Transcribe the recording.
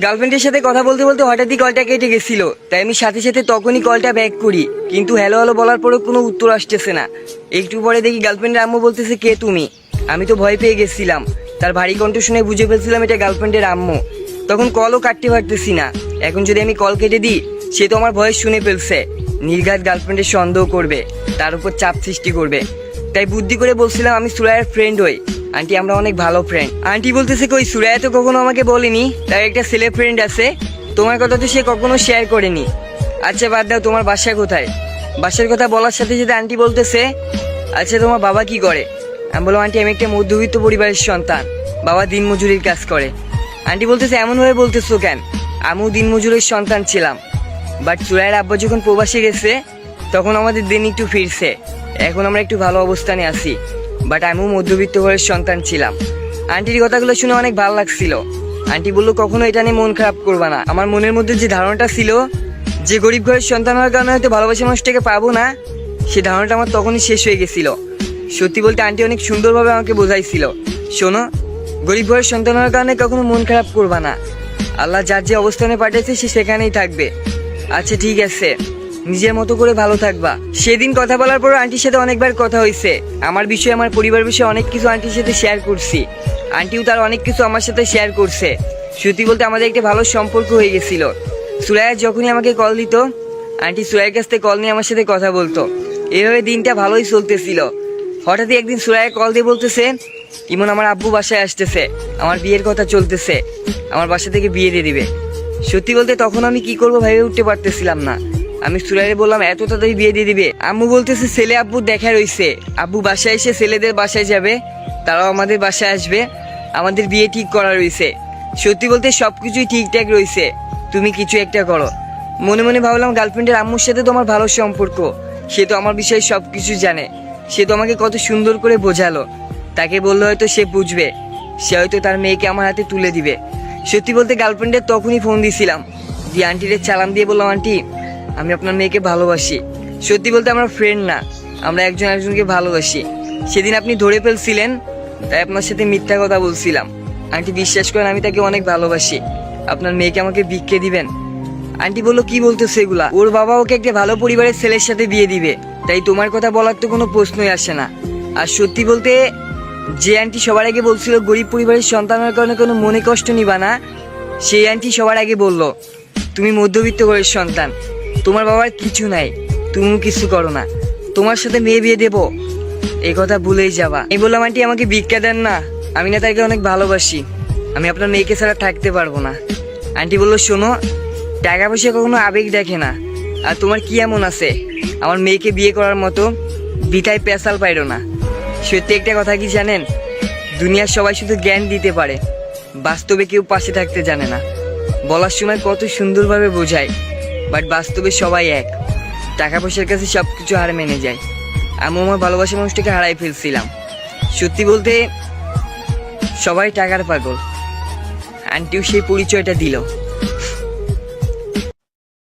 গার্লফ্রেন্ডের সাথে কথা বলতে বলতে হঠাৎই কলটা কেটে গেছিল, তাই আমি সাথে সাথে তখনই কলটা ব্যাক করি, কিন্তু হ্যালো হ্যালো বলার পরেও কোনো উত্তর আসতেছে না। একটু পরে দেখি গার্লফ্রেন্ডের আম্মু বলতেছে, কে তুমি? আমি তো ভয় পেয়ে গেছিলাম, তার ভারী কণ্ঠ শুনে বুঝে ফেলছিলাম এটা গার্লফ্রেন্ডের আম্মু। তখন কলও কাটতে পারতেছি না, এখন যদি আমি কল কেটে দিই সে তো আমার ভয়েস শুনে ফেলছে, নির্ঘাত গার্লফ্রেন্ডের সন্দেহ করবে, তার উপর চাপ সৃষ্টি করবে। তাই বুদ্ধি করে বলছিলাম আমি সুরাইয়ের ফ্রেন্ড হই, আন্টি আমরা অনেক ভালো ফ্রেন্ড। আন্টি বলতেছে, কই সুরাইয়া তো কখনো আমাকে বলেনি তার একটা ছেলে ফ্রেন্ড আছে, তোমার কথা তো সে কখনো শেয়ার করেনি। আচ্ছা বাদ দাও, তোমার বাসা কোথায়? বাসার কথা বলার সাথে সাথে আন্টি বলতেছে, আচ্ছা তোমার বাবা কি করে? আমি বললাম, আন্টি আমি একটা মধ্যবিত্ত পরিবারের সন্তান, বাবা দিনমজুরির কাজ করে। আন্টি বলতেছে, এমনভাবে বলতেছো কেন? আমিও দিনমজুরের সন্তান ছিলাম, বাট সুরাইয়ের আব্বা যখন প্রবাসে গেছে তখন আমাদের দিন একটু ফিরছে, এখন আমরা একটু ভালো অবস্থানে আছি, বাট আমিও মধ্যবিত্ত ঘরের সন্তান ছিলাম। আন্টির কথাগুলো শুনে অনেক ভালো লাগছিল। আন্টি বললো, কখনো এটা নিয়ে মন খারাপ করবা না। আমার মনের মধ্যে যে ধারণাটা ছিল যে গরিব ঘরের সন্তান হওয়ার কারণে হয়তো ভালোবাসা মানুষটাকে পাবো না, সে ধারণাটা আমার তখনই শেষ হয়ে গেছিল। সত্যি বলতে আন্টি অনেক সুন্দরভাবে আমাকে বোঝাইছিল, শোনো গরিব ঘরের সন্তান হওয়ার কারণে কখনো মন খারাপ করবা না, আল্লাহ যার যে অবস্থানে পাঠিয়েছে সে সেখানেই থাকবে। আচ্ছা ঠিক আছে, নিজের মতো করে ভালো থাকবা। সেদিন কথা বলার পর আন্টির সাথে অনেকবার কথা হয়েছে, আমার বিষয়ে আমার পরিবার বিষয়ে অনেক কিছু আন্টির সাথে শেয়ার করছি, আন্টিও তার অনেক কিছু আমার সাথে শেয়ার করছে। সত্যি বলতে আমাদের একটা ভালো সম্পর্ক হয়ে গেছিল। সুরাইয়া যখনই আমাকে কল দিত আন্টি সুরাইয়ের কাছ থেকে কল নিয়ে আমার সাথে কথা বলতো, এভাবে দিনটা ভালোই চলতেছিল। হঠাৎই একদিন সুরাইয়া কল দিয়ে বলতেছে, ইমন আমার আব্বু বাসায় আসতেছে, আমার বিয়ের কথা চলতেছে, আমার বাসা থেকে বিয়ে দিয়ে দিবে। সত্যি বলতে তখন আমি কি করবো ভেবে উঠতে পারতেছিলাম না। আমি সুরাইয়ে বললাম, এত তাড়াতাড়ি বিয়ে দিয়ে দিবে? আম্মু বলতেছে, ছেলে আব্বু দেখা রইছে, আব্বু বাসায় এসে ছেলেদের বাসায় যাবে, তারাও আমাদের বাসায় আসবে, আমাদের বিয়ে ঠিক করা রইছে। সত্যি বলতে সবকিছুই ঠিকঠাক রইছে, তুমি কিছু একটা করো। মনে মনে ভাবলাম, গার্লফ্রেন্ডের আম্মুর সাথে তো আমার ভালো সম্পর্ক, সে তো আমার বিষয়ে সবকিছু জানে, সে তো আমাকে কত সুন্দর করে বোঝালো, তাকে বললে হয়তো সে বুঝবে, সে হয়তো তার মেয়েকে আমার হাতে তুলে দিবে। সত্যি বলতে গার্লফ্রেন্ডের তখনই ফোন দিয়েছিলাম, দিয়ে আন্টিরে চালান দিয়ে বললাম, আন্টি আমি আপনার মেয়েকে ভালোবাসি। সত্যি বলতে আমরা ফ্রেন্ড না, আমরা একজন একজনকে ভালোবাসি। সেদিন আপনি ধরে ফেলছিলেন, তাই আপনার সাথে মিথ্যা কথা বলছিলাম। আন্টি বিশ্বাস করেন আমি তাকে অনেক ভালোবাসি, আপনার মেয়েকে আমাকে বিক্রি দিবেন? আন্টি বললো, কি বলতেছে এগুলা? ওর বাবা ওকে একটা ভালো পরিবারের ছেলের সাথে বিয়ে দিবে, তাই তোমার কথা বলার তো কোনো প্রশ্নই আসে না। আর সত্যি বলতে যে আন্টি সবার আগে বলছিল গরিব পরিবারের সন্তানের কারণে কোনো মনে কষ্ট নিবা না, সেই আন্টি সবার আগে বলল তুমি মধ্যবিত্ত ঘরের সন্তান, তোমার বাবার কিছু নাই, তুমিও কিছু করো না, তোমার সাথে মেয়ে বিয়ে দেবো এই কথা ভুলেই যাবা। এই বললাম, আন্টি আমাকে ভিক্ষা দেন না, আমি না তাকে অনেক ভালোবাসি, আমি আপনার মেয়েকে ছাড়া থাকতে পারবো না। আন্টি বললো, শোনো টাকা পয়সা কখনো আবেগ দেখে না, আর তোমার কি এমন আছে আমার মেয়েকে বিয়ে করার মতো? বিথায় পেশাল পাইরো না। সত্যি একটা কথা কি জানেন, দুনিয়ার সবাই শুধু জ্ঞান দিতে পারে, বাস্তবে কেউ পাশে থাকতে জানে না। বলার সময় কত সুন্দরভাবে বোঝায়, বাট বাস্তবে সবাই এক, টাকা পয়সার কাছে সব কিছু হার মেনে যায়। আমি আমার ভালোবাসা মানুষটাকে হারাই ফেলছিলাম। সত্যি বলতে সবাই টাকার পাগল, আন্টিও সেই পরিচয়টা দিল।